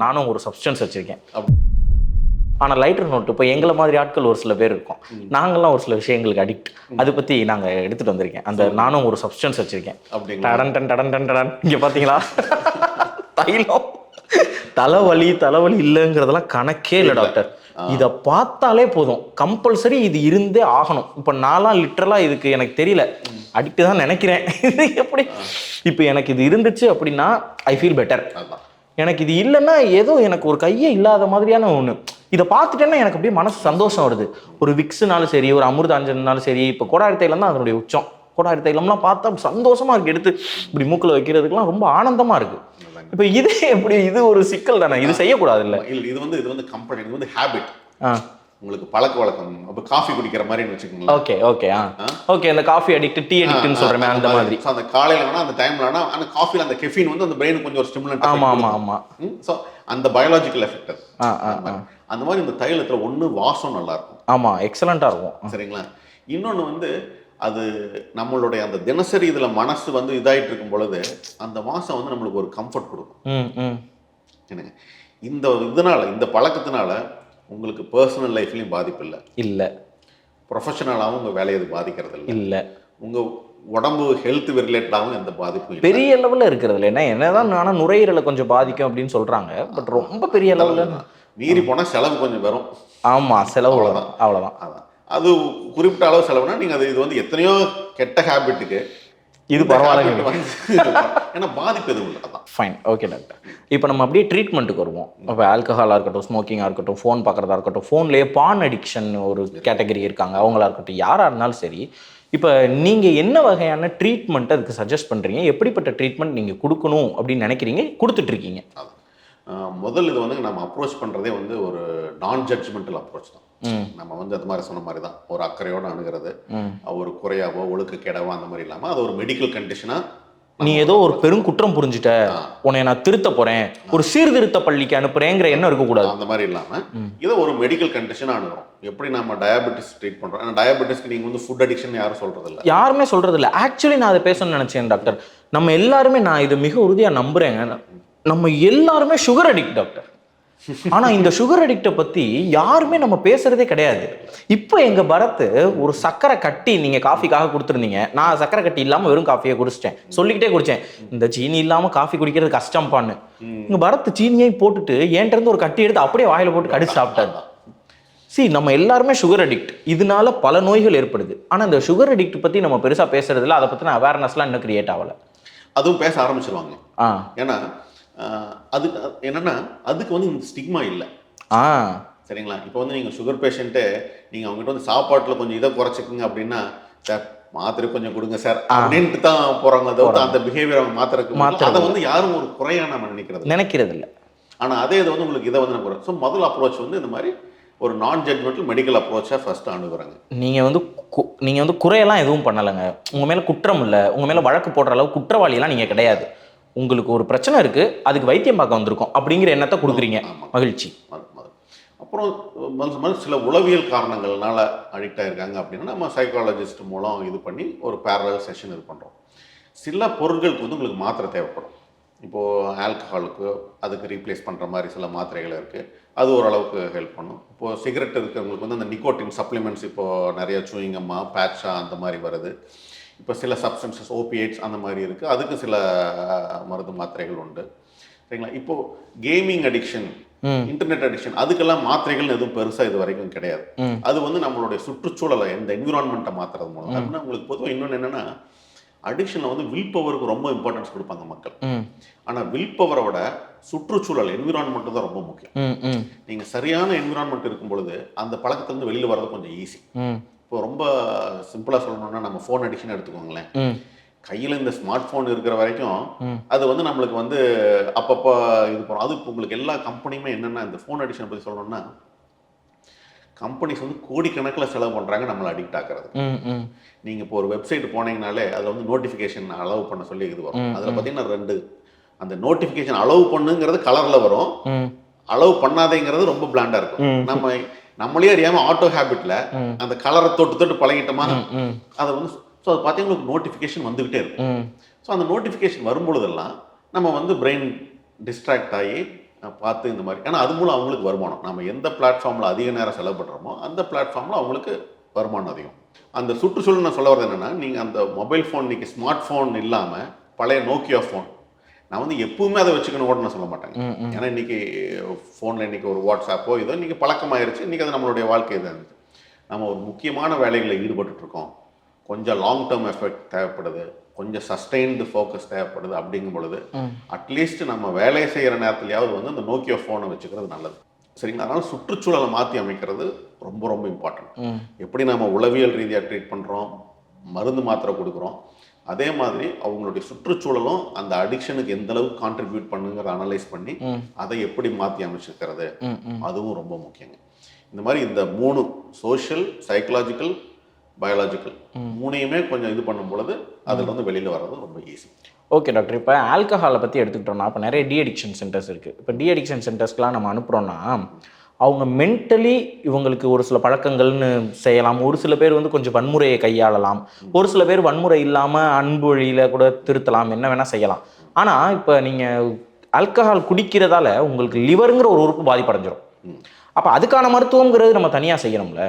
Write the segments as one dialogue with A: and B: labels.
A: நானும் ஒரு சப்ஸ்டன்ஸ் வச்சுருக்கேன். ஆனால் லைட்டர் நோட்டு இப்போ எங்களை மாதிரி ஆட்கள் ஒரு சில பேர் இருக்கோம். நாங்கள்லாம் ஒரு சில விஷயங்களுக்கு அடிக்ட். அதை பற்றி நாங்கள் எடுத்துகிட்டு வந்திருக்கேன். அந்த நானும் ஒரு சப்ஸ்டன்ஸ் வச்சுருக்கேன். டடன் டன் டடன் டன் டடன். இங்கே பார்த்தீங்களா, தைலம். தலைவலி இல்லைங்கிறதெல்லாம் கணக்கே இல்லை டாக்டர். இதை பார்த்தாலே போதும், கம்பல்சரி இது இருந்தே ஆகணும். இப்போ நான்லாம் லிட்டரலாக இதுக்கு எனக்கு தெரியல, அடிக்ட் தான் நினைக்கிறேன். இது எப்படி இப்போ எனக்கு இது இருந்துச்சு அப்படின்னா ஐ ஃபீல் பெட்டர். எனக்கு இது இல்லைன்னா ஏதோ எனக்கு ஒரு கையே இல்லாத மாதிரியான ஒன்று. இதை பார்த்துட்டேன்னா எனக்கு அப்படியே மனசு சந்தோஷம் வருது. ஒரு விக்ஸுனாலும் சரி, ஒரு அமிர்தாஞ்சனாலும் சரி, இப்போ கோடாரி தைலம் தான் அதனுடைய உச்சம். கோடாரி தைலம்லாம் பார்த்தா சந்தோஷமா இருக்கு, எடுத்து இப்படி மூக்கில் வைக்கிறதுக்குலாம் ரொம்ப ஆனந்தமா இருக்கு. இப்போ இது எப்படி, இது ஒரு சிக்கல் தானே, இது செய்யக்கூடாது இல்லை?
B: இது வந்து கம்பெனி, இது வந்து ஹேபிட், உங்களுக்கு பழக்க வழக்கம். அப்போ காஃபி குடிக்கிற மாதிரி வச்சுக்கோங்களேன்.
A: ஓகே இந்த காஃபி அடிக்ட், டீ அடிக்ட்னு சொல்றேன் அந்த மாதிரி.
B: ஸோ அந்த காலையில் வேணா அந்த டைம்ல வேணா அந்த காஃபியில் அந்த கெஃபீன் வந்து அந்த பிரெயின் கொஞ்சம் ஒரு ஸ்டிமுலன்ட்.
A: ஆமா.
B: ஸோ அந்த பயாலஜிக்கல் எஃபெக்ட் அந்த மாதிரி இந்த தைலத்தில் ஒன்று வாசம் நல்லா இருக்கும்.
A: ஆமா, எக்ஸலண்டா இருக்கும்.
B: சரிங்களா? இன்னொன்று வந்து அது நம்மளுடைய அந்த தினசரி இதில் மனசு வந்து இதாகிட்டு இருக்கும் பொழுது அந்த வாசம் வந்து நம்மளுக்கு ஒரு கம்ஃபர்ட் கொடுக்கும். எனக்கு இந்த பழக்கத்தினால உங்களுக்கு பர்சனல் லைஃப்லையும் பாதிப்பு இல்லை, ப்ரொஃபஷனலாகவும் உங்கள் வேலையை அது பாதிக்கிறது இல்லை, உங்கள் உடம்பு ஹெல்த் ரிலேட்டடாகவும் எந்த பாதிப்பும்
A: பெரிய லெவலில் இருக்கிறது இல்லை. ஏன்னா என்னதான் நானும் நுரையீரலை கொஞ்சம் பாதிக்கும் அப்படின்னு சொல்கிறாங்க, பட் ரொம்ப பெரிய லெவலில்
B: மீறி போனால் செலவு கொஞ்சம் வரும்.
A: ஆமாம், செலவு அவ்வளோதான்.
B: அதான் அது குறிப்பிட்ட அளவு செலவுனா நீங்கள் இது வந்து எத்தனையோ கெட்ட ஹேபிட்டுக்கு
A: இது பரவாயில்ல,
B: ஏன்னா பாதிப்பு எதுவும் இல்லை. அதான்
A: ஃபைன். ஓகே டாக்டர், இப்போ நம்ம அப்படியே ட்ரீட்மெண்ட்டுக்கு வருவோம். இப்போ ஆல்கஹாலாக இருக்கட்டும், ஸ்மோக்கிங்காக இருக்கட்டும், ஃபோன் பார்க்குறதா இருக்கட்டும், ஃபோன்லேயே பான் அடிக்ஷன் ஒரு கேட்டகரி இருக்காங்க, அவங்களா இருக்கட்டும், யாராக இருந்தாலும் சரி. இப்போ நீங்கள் என்ன வகையான ட்ரீட்மெண்ட் அதுக்கு சஜஸ்ட் பண்ணுறீங்க? எப்படிப்பட்ட ட்ரீட்மெண்ட் நீங்கள் கொடுக்கணும் அப்படின்னு நினைக்கிறீங்க, கொடுத்துட்ருக்கீங்க?
B: முதல் இது வந்து நம்ம அப்ரோச் பண்ணுறதே வந்து ஒரு நான் ஜட்ஜ்மெண்டல் அப்ரோச் தான். நம்ம வந்து அது மாதிரி சொன்ன மாதிரி தான் ஒரு அக்கறையோடு அணுகிறது. ஒரு குறையாவோ ஒழுக்கக்கேடாவோ அந்த மாதிரி இல்லாமல் அது ஒரு மெடிக்கல் கண்டிஷனாக,
A: நீ ஏதோ ஒரு பெரும் குற்றம் புரிஞ்சுட்ட, உன்னை நான் திருத்த போறேன், ஒரு சீர்திருத்த பள்ளிக்கு அனுப்புறேங்கிற எண்ணம் இருக்கக்கூடாது.
B: அந்த மாதிரி இல்லாமல் இதை ஒரு மெடிக்கல் கண்டிஷனாக அணுகிறோம். எப்படி நம்ம டயபெட்டிஸ் ட்ரீட் பண்ணுறோம். ஏன்னா டயபெட்டிஸ்க்கு நீங்கள் வந்து ஃபுட் அடிக்ஷன் யாரும் சொல்கிறது இல்லை,
A: யாருமே சொல்கிறது இல்லை. ஆக்சுவலி நான் அதை பேசணும்னு நினச்சேன் டாக்டர். நம்ம எல்லாருமே, நான் இது மிக உறுதியாக நம்புகிறேங்க, நம்ம எல்லாருமே சுகர் அடிக்ட் டாக்டர். ஆனால் இந்த சுகர் அடிக்டை பற்றி யாருமே நம்ம பேசுகிறதே கிடையாது. இப்போ எங்கள் பரத் ஒரு சக்கரை கட்டி நீங்கள் காஃபிக்காக கொடுத்துருந்தீங்க, நான் சக்கரை கட்டி இல்லாமல் வெறும் காஃபியை குடிச்சிட்டேன், சொல்லிக்கிட்டே குடித்தேன், இந்த சீனி இல்லாமல் காஃபி குடிக்கிறது கஷ்டம்பான்னு. இங்கே பரத் சீனியை போட்டுட்டு என்கிட்ட ஒரு கட்டி எடுத்து அப்படியே வாயில் போட்டு கடிச்சு சாப்பிட்டாரு. நம்ம எல்லாருமே சுகர் அடிக்ட், இதனால பல நோய்கள் ஏற்படுது. ஆனால் இந்த சுகர் அடிக்ட் பற்றி நம்ம பெருசாக பேசுறதில்ல, அதை பற்றின அவேர்னஸ்லாம் இன்னும் கிரியேட் ஆகலை.
B: அதுவும் பேச ஆரம்பிச்சிருவாங்க. ஏன்னா அதுக்கு என்னன்னா அதுக்கு வந்து இந்த ஸ்டிக்மா இல்லை. சரிங்களா? இப்போ வந்து நீங்கள் சுகர் பேஷண்ட்டு நீங்கள் அவங்ககிட்ட வந்து சாப்பாட்டில் கொஞ்சம் இதை குறைச்சிக்குங்க அப்படின்னா, சார் மாத்திரை கொஞ்சம் கொடுங்க சார் அப்படின்ட்டு தான் போகிறாங்க. அதாவது அந்த பிஹேவியர் அவங்க மாத்திரைக்கு அதை வந்து யாரும் ஒரு குறையாக நம்ம நினைக்கிறது இல்லை. ஆனால் அதே இதை வந்து உங்களுக்கு இதை வந்து நம்ம. ஸோ முதல் அப்ரோச் வந்து இந்த மாதிரி ஒரு நான் ஜட்மெண்டல் மெடிக்கல் அப்ரோச்சாக ஃபர்ஸ்ட் அணுகுறாங்க. நீங்கள்
A: வந்து குறையெல்லாம் எதுவும் பண்ணலைங்க, உங்கள் மேலே குற்றம் இல்லை, உங்கள் மேலே வழக்கு போடுற அளவு குற்றவாளியெல்லாம் நீங்கள் கிடையாது, உங்களுக்கு ஒரு பிரச்சனை இருக்கு, அதுக்கு வைத்தியம் பார்க்க வந்திருக்கோம் அப்படிங்கிற எண்ணத்தை கொடுக்குறீங்க. மகிழ்ச்சி.
B: அப்புறம் சில உளவியல் காரணங்கள்னால அடிக்ட் ஆகிருக்காங்க அப்படின்னா நம்ம சைக்காலஜிஸ்ட் மூலம் இது பண்ணி ஒரு பேரலல் செஷன் இது பண்ணுறோம். சில பொருட்களுக்கு வந்து உங்களுக்கு மாத்திரை தேவைப்படும். இப்போது ஆல்கஹாலுக்கு அதுக்கு ரீப்ளேஸ் பண்ணுற மாதிரி சில மாத்திரைகள் இருக்குது, அது ஓரளவுக்கு ஹெல்ப் பண்ணும். இப்போது சிகரெட் இருக்கிறவங்களுக்கு வந்து அந்த நிக்கோட்டின் சப்ளிமெண்ட்ஸ் இப்போது நிறைய சூயிங்கம்மா பேட்சா அந்த மாதிரி வருது. இப்போ சில சப்ஸ்டன்சஸ் ஓபியேட்ஸ் அந்த மாதிரி இருக்குது, அதுக்கு சில மருந்து மாத்திரைகள் உண்டு. சரிங்களா? இப்போது கேமிங் அடிக்ஷன், இன்டர்நெட் அடிக்ஷன், அதுக்கெல்லாம் மாத்திரைகள் எதுவும் பெருசாக இது வரைக்கும் கிடையாது. அது வந்து நம்மளுடைய சுற்றுச்சூழலை, இந்த என்விரான்மெண்ட்டை மாற்றுறது மூலம். அப்படின்னா உங்களுக்கு பொதுவாக இன்னொன்று என்னென்னா, அடிக்ஷனில் வந்து வில் பவருக்கு ரொம்ப இம்பார்ட்டன்ஸ் கொடுப்பாங்க மக்கள். ஆனால் வில் பவரோட சுற்றுச்சூழல் என்விரான்மெண்ட் தான் ரொம்ப முக்கியம். நீங்கள் சரியான என்விரான்மெண்ட் இருக்கும் பொழுது அந்த பழக்கத்துலேருந்து வெளியில் வர்றது கொஞ்சம் ஈஸி. இப்போ ரொம்ப சிம்பிளாக சொல்லணும்னா நம்ம ஃபோன் அடிக்ஷன் எடுத்துக்கோங்களேன். கையில் இந்த ஸ்மார்ட் ஃபோன் இருக்கிற வரைக்கும் அது வந்து நம்மளுக்கு வந்து அப்பப்போ இது போகிறோம். அது இப்போ உங்களுக்கு எல்லா கம்பெனியுமே என்னென்னா, இந்த ஃபோன் அடிக்ஷனை பற்றி சொல்லணும்னா கம்பெனிஸ் வந்து கோடிக்கணக்கில் செலவு பண்ணுறாங்க நம்மளை அடிக்ட் ஆகிறது. நீங்கள் இப்போ ஒரு வெப்சைட் போனீங்கனாலே அதில் வந்து நோட்டிஃபிகேஷன் அலோவ் பண்ண சொல்லி இது வரும். அதில் பார்த்தீங்கன்னா 2, அந்த நோட்டிஃபிகேஷன் அலோவ் பண்ணுங்கிறது கலரில் வரும், அலோவ் பண்ணாதேங்கிறது ரொம்ப பிளாண்டாக இருக்கும். நம்மளே அறியாமல் ஆட்டோ ஹேபிட்டில் அந்த கலரை தொட்டு பழகிட்டோமா, அதை வந்து ஸோ அது பார்த்தீங்கன்னா நோட்டிஃபிகேஷன் வந்துக்கிட்டே இருக்கும். ஸோ அந்த நோட்டிஃபிகேஷன் வரும்பொழுதெல்லாம் நம்ம வந்து பிரெயின் டிஸ்ட்ராக்ட் ஆகி பார்த்து இந்த மாதிரி, ஏன்னா அது மூலம் அவங்களுக்கு வருமானம். நம்ம எந்த பிளாட்ஃபார்மில் அதிக நேரம் செலவு பண்ணுறோமோ அந்த பிளாட்ஃபார்மில் அவங்களுக்கு வருமானம் அதிகம். அந்த சுற்றுச்சூழல் நான் சொல்ல வரது என்னென்னா, நீங்கள் அந்த மொபைல் ஃபோன் இன்றைக்கி ஸ்மார்ட் ஃபோன் இல்லாமல் பழைய நோக்கியா ஃபோன், நான் வந்து எப்பவுமே அதை வச்சுக்கணும் கூட நான் சொல்ல மாட்டேங்க. ஏன்னா இன்றைக்கி ஃபோனில் இன்றைக்கி ஒரு வாட்ஸ்அப்போ இதோ இன்றைக்கி பழக்கமாயிருச்சு, இன்றைக்கி அது நம்மளுடைய வாழ்க்கை தான் இருந்துச்சு. நம்ம ஒரு முக்கியமான வேலைகளில் ஈடுபட்டுருக்கோம், கொஞ்சம் லாங் டேர்ம் எஃபெக்ட் தேவைப்படுது, கொஞ்சம் சஸ்டெயின்டு ஃபோக்கஸ் தேவைப்படுது. அப்படிங்கும் பொழுது அட்லீஸ்ட் நம்ம வேலை செய்கிற நேரத்துலையாவது வந்து அந்த நோக்கியா ஃபோனை வச்சுக்கிறது நல்லது. சரிங்களா? அதனால் சுற்றுச்சூழலை மாற்றி அமைக்கிறது ரொம்ப ரொம்ப இம்பார்ட்டன்ட். எப்படி நம்ம உளவியல் ரீதியாக ட்ரீட் பண்ணுறோம், மருந்து மாத்திரை கொடுக்குறோம், அதே மாதிரி அவங்களுடைய சுற்றுச்சூழலும் அந்த அடிக்ஷனுக்கு எந்த அளவுக்கு கான்ட்ரிபியூட் பண்ணுங்கிறத அனலைஸ் பண்ணி அதை எப்படி மாற்றி அமைச்சிருக்கிறது, அதுவும் ரொம்ப முக்கியங்க. இந்த மாதிரி இந்த 3 சோஷியல், சைக்கலாஜிக்கல், பயாலஜிக்கல் 3யுமே கொஞ்சம் இது பண்ணும் பொழுது அதில் வந்து வெளியில் வர்றது ரொம்ப ஈஸி.
A: ஓகே டாக்டர், இப்போ ஆல்கஹாலை பற்றி எடுத்துக்கிட்டோம்னா இப்போ நிறைய டி அடிக்ஷன் சென்டர்ஸ் இருக்குது. இப்போ டி அடிக்ஷன் சென்டர்ஸ்க்கெலாம் நம்ம அனுப்புகிறோன்னா அவங்க மென்டலி இவங்களுக்கு ஒரு சில பழக்கங்கள்னு செய்யலாம். ஒரு சில பேர் வந்து கொஞ்சம் வன்முறையை கையாளலாம், ஒரு சில பேர் வன்முறை இல்லாமல் அன்பு வழியில் கூட திருத்தலாம், என்ன வேணால் செய்யலாம். ஆனால் இப்போ நீங்கள் ஆல்கஹால் குடிக்கிறதால உங்களுக்கு லிவருங்கிற ஒரு உறுப்பு பாதிப்படைஞ்சிடும். அப்போ அதுக்கான மருத்துவங்கிறது நம்ம தனியாக செய்யணும்ல.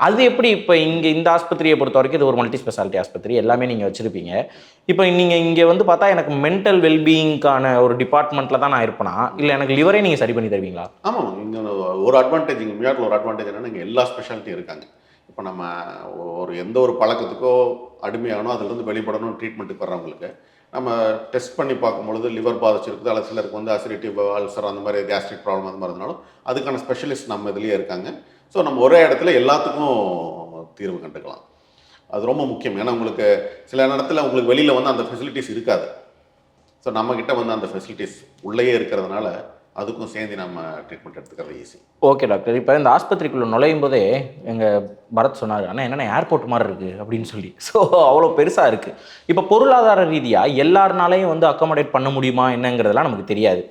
A: அது எப்படி? இப்போ இங்கே இந்த ஆஸ்பத்திரியை பொறுத்த வரைக்கும் இது ஒரு மல்டி ஸ்பெஷாலிட்டி ஆஸ்பத்திரி, எல்லாமே நீங்கள் வச்சுருப்பீங்க. இப்போ நீங்கள் இங்கே வந்து பார்த்தா எனக்கு மென்டல் வெல்பீயிங்கான ஒரு டிபார்ட்மெண்ட்டில் தான் நான் இருப்பேனா, இல்லை எனக்கு லிவரே நீங்கள் சரி பண்ணி தருவீங்களா?
B: ஆமாம், இங்கே ஒரு அட்வான்டேஜ், இங்கே மியாட்டில் ஒரு அட்வான்டேஜ் என்னென்னா இங்கே எல்லா ஸ்பெஷாலிட்டியும் இருக்காங்க. இப்போ நம்ம எந்த ஒரு பழக்கத்துக்கோ அடிமையாகணும், அதிலிருந்து வெளிப்படணும் ட்ரீட்மெண்ட்டுக்கு வர்றவங்களுக்கு நம்ம டெஸ்ட் பண்ணி பார்க்கும்பொழுது லிவர் பாதிச்சிருக்குது, அல்லது சிலருக்கு வந்து அசிடிட்டிவ் அல்சர் அந்த மாதிரி கேஸ்ட்ரிக் ப்ராப்ளம் அந்த மாதிரி இருந்தாலும் அதுக்கான ஸ்பெஷலிஸ்ட் நம்ம இதுலேயே இருக்காங்க. ஸோ நம்ம ஒரே இடத்துல எல்லாத்துக்கும் தீர்வு கண்டுக்கலாம். அது ரொம்ப முக்கியம். ஏன்னா உங்களுக்கு சில நேரத்தில் உங்களுக்கு வெளியில் வந்து அந்த ஃபெசிலிட்டிஸ் இருக்காது. ஸோ நம்மக்கிட்ட வந்து அந்த ஃபெசிலிட்டிஸ் உள்ளேயே இருக்கிறதுனால அதுக்கும் சேர்ந்து நம்ம ட்ரீட்மெண்ட் எடுத்துக்கிறது ஈஸி.
A: ஓகே டாக்டர், இப்போ இந்த ஆஸ்பத்திரிக்குள்ளே நுழையும் போதே எங்கள் பரத் சொன்னார், ஆனால் என்னென்ன ஏர்போர்ட் மாதிரி இருக்குது அப்படின்னு சொல்லி. ஸோ அவ்வளோ பெருசாக இருக்குது. இப்போ பொருளாதார ரீதியாக எல்லாருனாலையும் வந்து அக்காமடேட் பண்ண முடியுமா என்னங்கிறதுலாம் நமக்கு தெரியாது.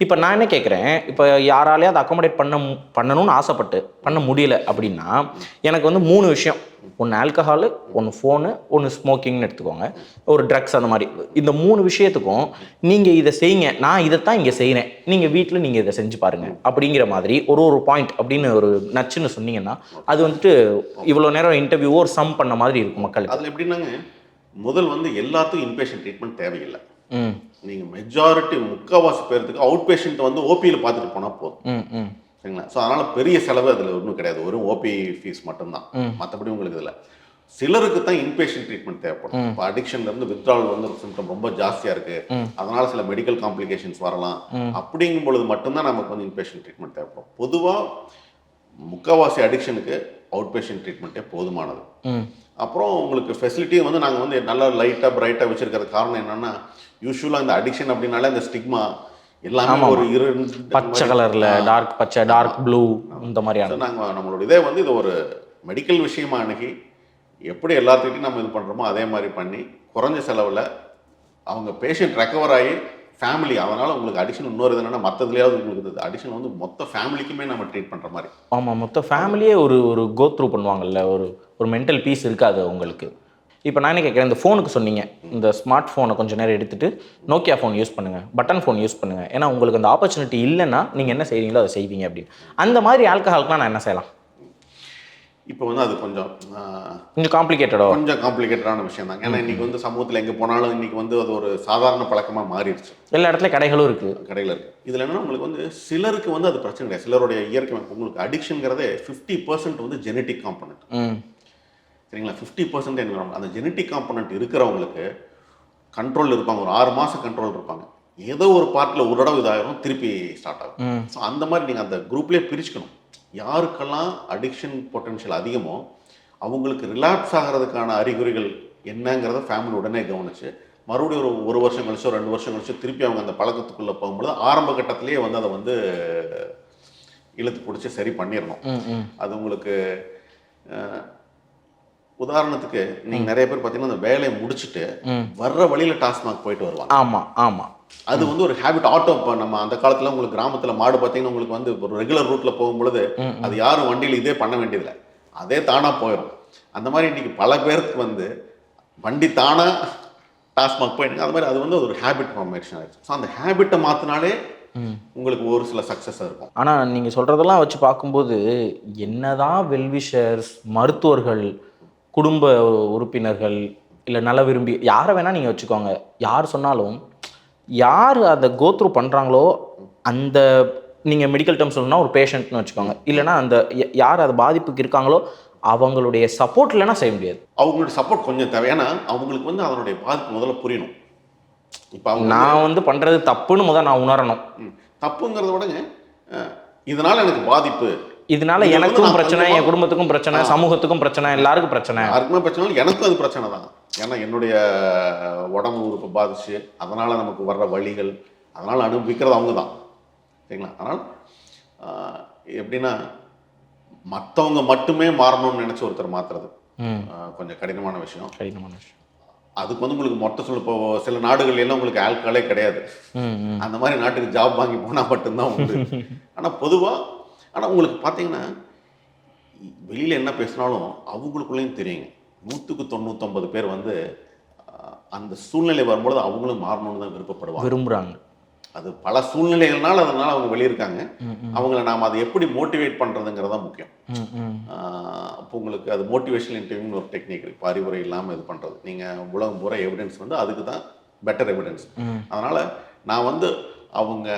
A: இப்போ நான் என்ன கேட்குறேன், இப்போ யாராலையும் அதை அக்காமடேட் பண்ணணும்னு ஆசைப்பட்டு பண்ண முடியல அப்படின்னா எனக்கு வந்து 3 விஷயம், ஒன்று ஆல்கஹாலு, ஒன்று ஃபோனு, ஒன்று ஸ்மோக்கிங்னு எடுத்துக்கோங்க, ஒரு ட்ரக்ஸ், அந்த மாதிரி இந்த 3 விஷயத்துக்கும் நீங்கள் இதை செய்யுங்க, நான் இதைத்தான் இங்கே செய்கிறேன், நீங்கள் வீட்டில் நீங்கள் இதை செஞ்சு பாருங்கள் அப்படிங்கிற மாதிரி ஒரு பாயிண்ட் அப்படின்னு ஒரு நச்சுன்னு சொன்னீங்கன்னா அது வந்துட்டு இவ்வளோ நேரம் இன்டர்வியூவோ ஒரு சம் பண்ண மாதிரி இருக்கும் மக்களுக்கு.
B: அதில் எப்படின்னாங்க, முதல் வந்து எல்லாத்துக்கும் இன்பேஷண்ட் ட்ரீட்மெண்ட் தேவையில்லை. நீங்கள் மெஜாரிட்டி முக்கால்வாசி பேருக்கு அவுட் பேஷண்ட் வந்து ஓபியில் பார்த்துட்டு போனால் போதும். சரிங்களா? ஸோ அதனால் பெரிய செலவு அதில் ஒன்றும் கிடையாது, ஒரு ஓபி ஃபீஸ் மட்டும்தான். மற்றபடி உங்களுக்கு இதில் சிலருக்கு தான் இன்பேஷண்ட் ட்ரீட்மெண்ட் தேவைப்படும். இப்போ அடிக்ஷன்லேருந்து வித்ட்ராவல் வந்து சிம்டம் ரொம்ப ஜாஸ்தியாக இருக்குது, அதனால் சில மெடிக்கல் காம்ப்ளிகேஷன்ஸ் வரலாம். அப்படிங்கும் பொழுது மட்டும்தான் நமக்கு வந்து இன்பேஷண்ட் ட்ரீட்மெண்ட் தேவைப்படும். பொதுவாக முக்கால்வாசி அடிக்ஷனுக்கு அவுட் பேஷண்ட் ட்ரீட்மெண்ட்டே போதுமானது. அப்புறம் உங்களுக்கு ஃபெசிலிட்டியும் வந்து நாங்கள் வந்து நல்லா லைட்டாக பிரைட்டாக வச்சுருக்கிறது காரணம் என்னென்னா, யூஸ்வலாக இந்த அடிக்ஷன் அப்படின்னாலே இந்த ஸ்டிக்மா எல்லாமே ஒரு
A: பச்சை கலரில், டார்க் பச்சை, டார்க் ப்ளூ, இந்த மாதிரியான
B: நாங்கள் நம்மளோட இதே வந்து இது ஒரு மெடிக்கல் விஷயமா அணுகி எப்படி எல்லாத்துக்கிட்டையும் நம்ம இது பண்ணுறோமோ அதே மாதிரி பண்ணி குறைஞ்ச செலவில் அவங்க பேஷண்ட் ரெக்கவர் ஆகி ஃபேமிலி, அதனால் உங்களுக்கு அடிக்ஷன் இன்னொரு இது என்னென்னா மற்றதுலையாவது உங்களுக்கு அடிக்ஷன் வந்து மொத்த ஃபேமிலிக்குமே நம்ம ட்ரீட் பண்ணுற மாதிரி.
A: ஆமாம், மொத்த ஃபேமிலியே ஒரு கோ த்ரூ பண்ணுவாங்கல்ல, ஒரு மென்டல் பீஸ் இருக்காது உங்களுக்கு. இப்போ நான் என்ன கேட்குறேன், இந்த ஃபோனுக்கு சொன்னீங்க, இந்த ஸ்மார்ட் ஃபோனை கொஞ்சம் நேரம் எடுத்துகிட்டு நோக்கியா ஃபோன் யூஸ் பண்ணுங்கள், பட்டன் ஃபோன் யூஸ் பண்ணுங்கள், ஏன்னா உங்களுக்கு அந்த ஆப்பர்ச்சுனிட்டி இல்லைன்னா நீங்கள் என்ன செய்வீங்களோ அதை செய்வீங்க அப்படின்னு. அந்த மாதிரி ஆல்கஹாலுக்குலாம் நான் என்ன செய்யலாம்?
B: இப்போ வந்து அது கொஞ்சம் காம்ப்ளிகேட்டடான விஷயம் தான். ஏன்னா இன்றைக்கி வந்து சமூகத்தில் எங்கே போனாலும் இன்றைக்கி வந்து அது ஒரு சாதாரண பழக்கமாக மாறிடுச்சு.
A: எல்லா இடத்துல கடைகளும் இருக்குது.
B: இதில் என்னென்னா உங்களுக்கு வந்து சிலருக்கு வந்து அது பிரச்சனை கிடையாது. சிலருடைய இயற்கை உங்களுக்கு அடிக்ஷனுங்கிறதே 50% வந்து ஜெனட்டிக் காம்பனண்ட். சரிங்களா? 50% என்விரான்மெண்ட். அந்த ஜெனட்டிக் காம்பனண்ட் இருக்கிறவங்களுக்கு கண்ட்ரோல் இருப்பாங்க, ஒரு 6 மாதம் கண்ட்ரோல் இருப்பாங்க. ஏதோ ஒரு பார்ட்டில் ஒரு தடவை இதாயிரும், திருப்பி ஸ்டார்ட் ஆகும். ஸோ அந்த மாதிரி நீங்கள் அந்த குரூப்லேயே பிரிச்சுக்கணும். யாருக்கெல்லாம் அடிக்ஷன் பொட்டன்ஷியல் அதிகமோ அவங்களுக்கு ரிலாப்ஸ் ஆகிறதுக்கான அறிகுறிகள் என்னங்கிறத ஃபேமிலி உடனே கவனிச்சு மறுபடியும் ஒரு வருஷம் கழிச்சோ 2 வருஷம் கழிச்சோ திருப்பி அவங்க அந்த பழக்கத்துக்குள்ளே போகும்போது ஆரம்ப கட்டத்திலேயே வந்து அதை வந்து இழுத்து பிடிச்சி சரி பண்ணிடணும். அது உங்களுக்கு உதாரணத்துக்கு நீங்கள் நிறைய பேர் பார்த்தீங்கன்னா அந்த வேலையை முடிச்சுட்டு வர்ற வழியில் டாஸ்மாக் போயிட்டு வருவாங்க.
A: ஆமாம்,
B: அது வந்து ஒரு ஹேபிட். ஆட்டோ இப்போ நம்ம அந்த காலத்தில் உங்களுக்கு கிராமத்தில் மாடு பார்த்தீங்கன்னா உங்களுக்கு வந்து ஒரு ரெகுலர் ரூட்டில் போகும்பொழுது அது யாரும் வண்டியில் இதே பண்ண வேண்டியதில்லை, அதே தானாக போயிடும். அந்த மாதிரி இன்றைக்கி பல பேருக்கு வந்து வண்டி தானாக டாஸ்மாக் போயிடுங்க. அது மாதிரி அது வந்து ஒரு ஹேபிட் ஃபார்மேஷன் ஆகிடுச்சு. ஸோ அந்த ஹேபிட்டை மாற்றினாலே உங்களுக்கு ஒரு சில சக்ஸஸ் இருக்கும்.
A: ஆனால் நீங்கள் சொல்கிறதெல்லாம் வச்சு பார்க்கும்போது என்னதான் வெல்விஷர்ஸ், மருத்துவர்கள், குடும்ப உறுப்பினர்கள், இல்லை நல விரும்பி யாரை வேணால் நீங்கள் வச்சுக்கோங்க, யார் சொன்னாலும் யார் அதை கோத்ரூ பண்ணுறாங்களோ அந்த நீங்கள் மெடிக்கல் டேர்ம் சொல்லணும்னா ஒரு பேஷண்ட்னு வச்சுக்கோங்க, இல்லைனா அந்த யார் அது பாதிப்புக்கு இருக்காங்களோ அவங்களுடைய சப்போர்ட் இல்லைன்னா செய்ய முடியாது.
B: அவங்களுடைய சப்போர்ட் கொஞ்சம் தேவை. ஏன்னா அவங்களுக்கு வந்து அதனுடைய பாதிப்பு முதல்ல புரியணும். இப்போ அவங்க
A: நான் வந்து பண்ணுறது தப்புன்னு முதல் நான் உணரணும்.
B: தப்புங்கிறத விடங்க, இதனால் எனக்கு பாதிப்பு,
A: இதனால எனக்கும் பிரச்சனை, என் குடும்பத்துக்கும் பிரச்சனை, சமூகத்துக்கும் பிரச்சனை, எல்லாருக்கும் பிரச்சனை.
B: யாருக்குமே பிரச்சனை, எனக்கும் அது பிரச்சனை தான். ஏன்னா என்னுடைய உடம்பு உறுப்பு பாதிச்சு அதனால் நமக்கு வர்ற வலிகள் அதனால் அனுபவிக்கிறது அவங்க தான், சரிங்களா? அதனால் எப்படின்னா மற்றவங்க மட்டுமே மாறணும்னு நினச்சி ஒருத்தர் மாற்றுறது கொஞ்சம் கடினமான விஷயம். அதுக்கு வந்து உங்களுக்கு மொத்த சொல்ல, இப்போ சில நாடுகள் எல்லாம் உங்களுக்கு ஆல்கஹாலே கிடையாது. அந்த மாதிரி நாட்டுக்கு ஜாப் வாங்கி போனால் மட்டும்தான் உண்டு. ஆனால் பொதுவாக, ஆனால் உங்களுக்கு பார்த்தீங்கன்னா வெளியில் என்ன பேசினாலும் அவங்களுக்குள்ளேயும் தெரியுங்க, 100க்கு 99 பேர் வந்து அந்த சூழ்நிலை வரும்பொழுது அவங்களும் மாறணும்னு தான் விரும்புகிறாங்க. அது பல சூழ்நிலைகள்னால அதனால அவங்க வெளியிருக்காங்க. அவங்கள நாம் அதை எப்படி மோட்டிவேட் பண்ணுறதுங்கிறது தான் முக்கியம். அப்போ உங்களுக்கு அது மோட்டிவேஷனல் இன்டர்வியூன்னு ஒரு டெக்னிக் இருக்குது, பரிவுரை இல்லாமல் இது பண்ணுறது. நீங்கள் உலகம் பூரா எவிடன்ஸ் வந்து அதுக்கு தான் பெட்டர் எவிடன்ஸ். அதனால் நான் வந்து அவங்க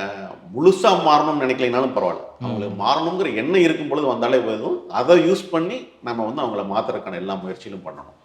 B: முழுசாக மாறணும்னு நினைக்கலைனாலும் பரவாயில்ல, அவங்களுக்கு மாறணுங்கிற எண்ணம் இருக்கும் பொழுது வந்தாலே போதும். அதை யூஸ் பண்ணி நம்ம வந்து அவங்கள மாற்றுறதுக்கான எல்லா முயற்சியிலும் பண்ணணும்.